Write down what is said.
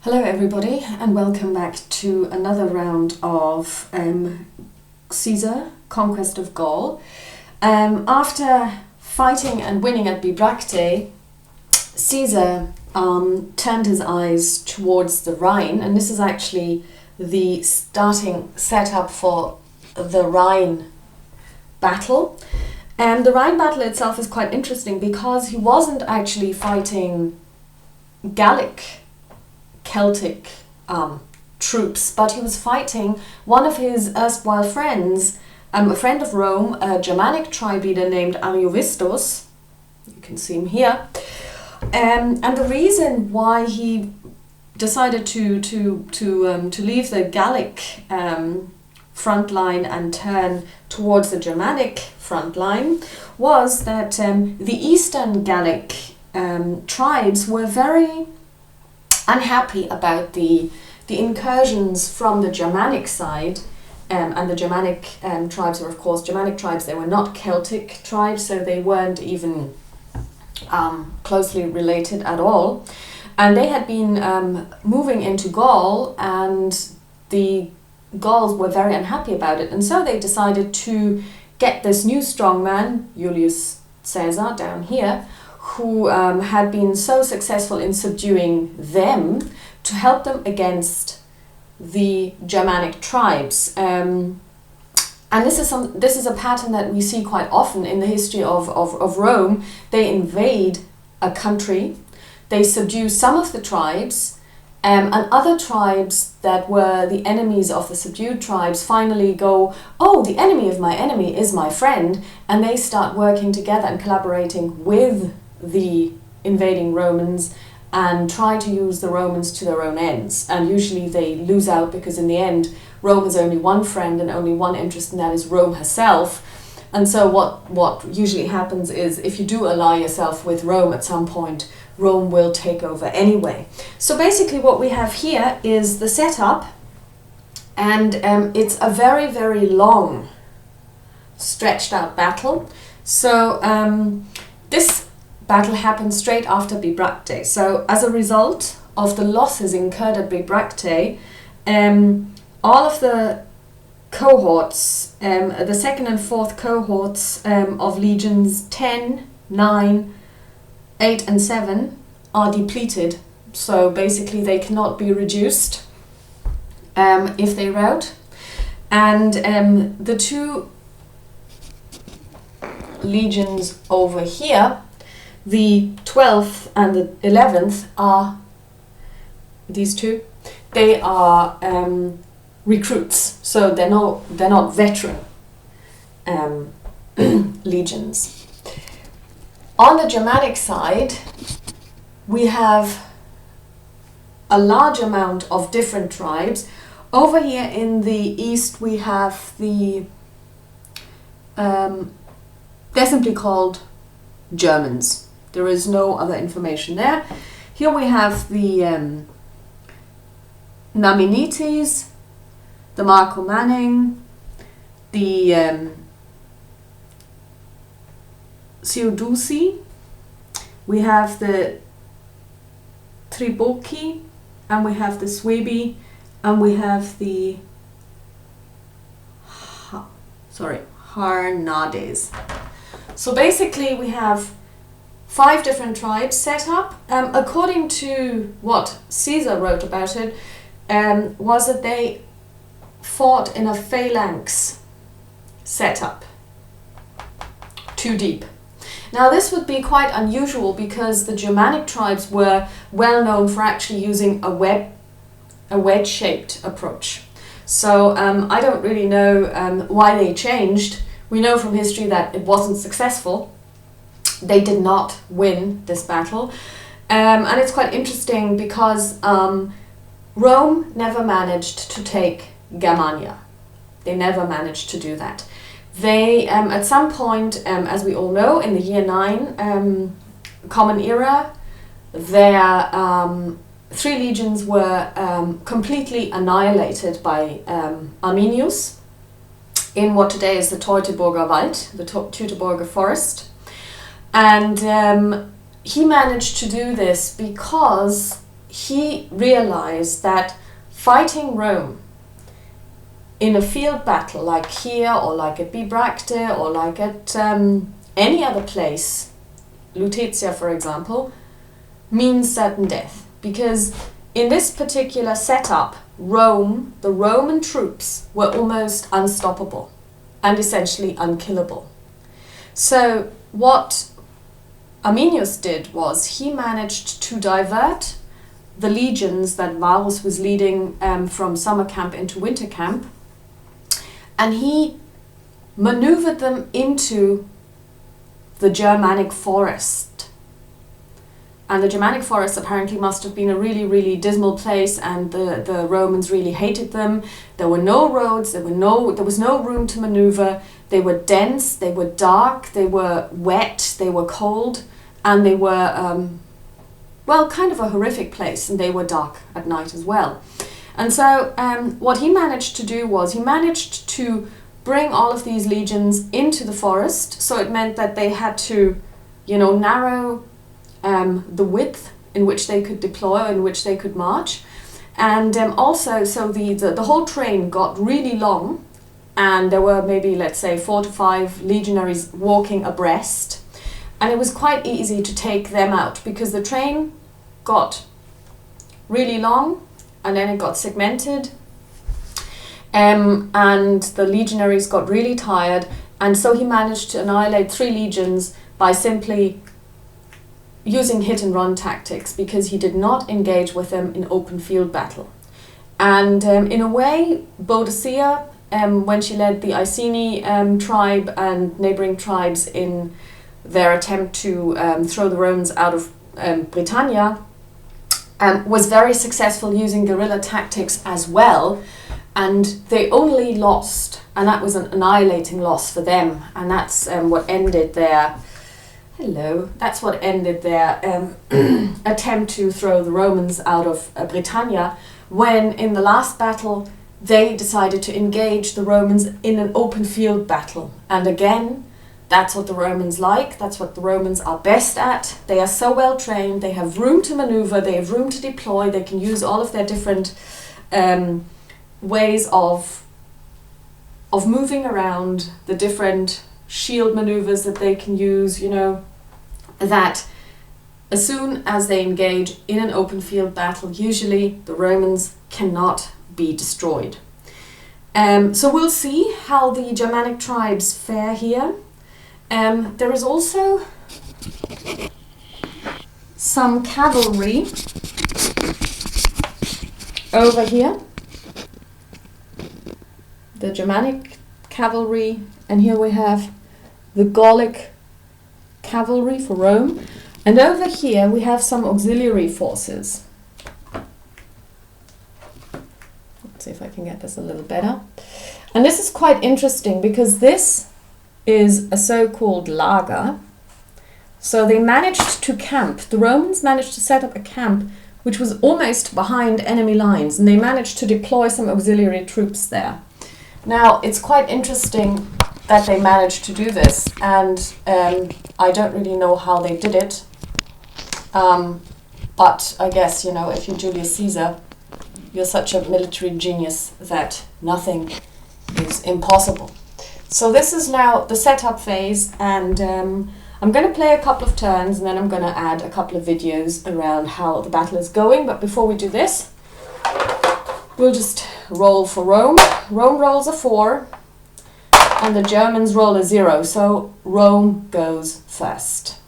Hello everybody, and welcome back to another round of Caesar, Conquest of Gaul. After fighting and winning at Bibracte, Caesar turned his eyes towards the Rhine, and this is actually the starting setup for the Rhine battle. And the Rhine battle itself is quite interesting because he wasn't actually fighting Gallic Celtic troops, but he was fighting one of his erstwhile friends, a friend of Rome, a Germanic tribe leader named Ariovistus. You can see him here. And the reason why he decided to leave the Gallic front line and turn towards the Germanic front line was that the Eastern Gallic tribes were very unhappy about the incursions from the Germanic side, and the Germanic tribes were, of course, Germanic tribes. They were not Celtic tribes, so they weren't even closely related at all. And they had been moving into Gaul, and the Gauls were very unhappy about it. And so they decided to get this new strongman, Julius Caesar, down here, who had been so successful in subduing them, to help them against the Germanic tribes. And this is a pattern that we see quite often in the history of Rome. They invade a country, they subdue some of the tribes, and other tribes that were the enemies of the subdued tribes finally go, oh, the enemy of my enemy is my friend, and they start working together and collaborating with the invading Romans and try to use the Romans to their own ends. And usually they lose out, because in the end Rome has only one friend and only one interest, and that is Rome herself. And so what usually happens is, if you do ally yourself with Rome at some point, Rome will take over anyway. So basically what we have here is the setup, and it's a very, very long stretched out battle. So this battle happened straight after Bibracte. So as a result of the losses incurred at Bibracte, all of the cohorts, the second and fourth cohorts of legions 10, 9, 8 and 7 are depleted. So basically they cannot be reduced if they rout. And the two legions over here, the 12th and the 11th, are these two. They are recruits, so they're not veteran legions. On the Germanic side, we have a large amount of different tribes. Over here in the east, we have the they're simply called Germans. There is no other information there. Here we have the Naminites, the Marcomanning, the Theodusi, we have the Triboci, and we have the Suebi, and we have the Harnades. So basically we have 5 different tribes set up. According to what Caesar wrote about it, was that they fought in a phalanx setup, 2 deep. Now this would be quite unusual, because the Germanic tribes were well known for actually using a wedge-shaped approach. So I don't really know why they changed. We know from history that it wasn't successful. They did not win this battle. And it's quite interesting because Rome never managed to take Germania. They never managed to do that. They, at some point, as we all know, in the year 9 Common Era, their 3 legions were completely annihilated by Arminius in what today is the Teutoburger Wald, the Teutoburger Forest. And he managed to do this because he realized that fighting Rome in a field battle like here or like at Bibracte or like at any other place, Lutetia for example, means certain death. Because in this particular setup, Rome, the Roman troops, were almost unstoppable and essentially unkillable. So what Arminius did was he managed to divert the legions that Varus was leading from summer camp into winter camp, and he maneuvered them into the Germanic Forest. And the Germanic Forest apparently must have been a really, really dismal place, and the Romans really hated them. There were no roads, there was no room to maneuver. They were dense, they were dark, they were wet, they were cold, and they were, well, kind of a horrific place, and they were dark at night as well. And so what he managed to do was he managed to bring all of these legions into the forest. So it meant that they had to, narrow the width in which they could deploy, in which they could march. And also, so the whole train got really long, and there were maybe, let's say, 4 to 5 legionaries walking abreast. And it was quite easy to take them out because the train got really long, and then it got segmented, and the legionaries got really tired, and so he managed to annihilate 3 legions by simply using hit and run tactics, because he did not engage with them in open field battle. And in a way, Boadicea, when she led the Iceni tribe and neighboring tribes in their attempt to throw the Romans out of Britannia, was very successful using guerrilla tactics as well, and they only lost, and that was an annihilating loss for them, and that's what ended their attempt to throw the Romans out of Britannia, when in the last battle they decided to engage the Romans in an open field battle. And again, that's what the Romans like, that's what the Romans are best at. They are so well trained, they have room to maneuver, they have room to deploy, they can use all of their different ways of moving around, the different shield maneuvers that they can use, that as soon as they engage in an open field battle, usually the Romans cannot be destroyed. So we'll see how the Germanic tribes fare here. There is also some cavalry over here, the Germanic cavalry, and here we have the Gallic cavalry for Rome, and over here we have some auxiliary forces. Let's see if I can get this a little better. And this is quite interesting because this is a so-called lager. So they managed to camp. The Romans managed to set up a camp which was almost behind enemy lines, and they managed to deploy some auxiliary troops there. Now, it's quite interesting that they managed to do this, and I don't really know how they did it, but I guess, if you're Julius Caesar, you're such a military genius that nothing is impossible. So this is now the setup phase, and I'm going to play a couple of turns, and then I'm going to add a couple of videos around how the battle is going. But before we do this, we'll just roll for Rome. Rome rolls a 4, and the Germans roll a 0, so Rome goes first.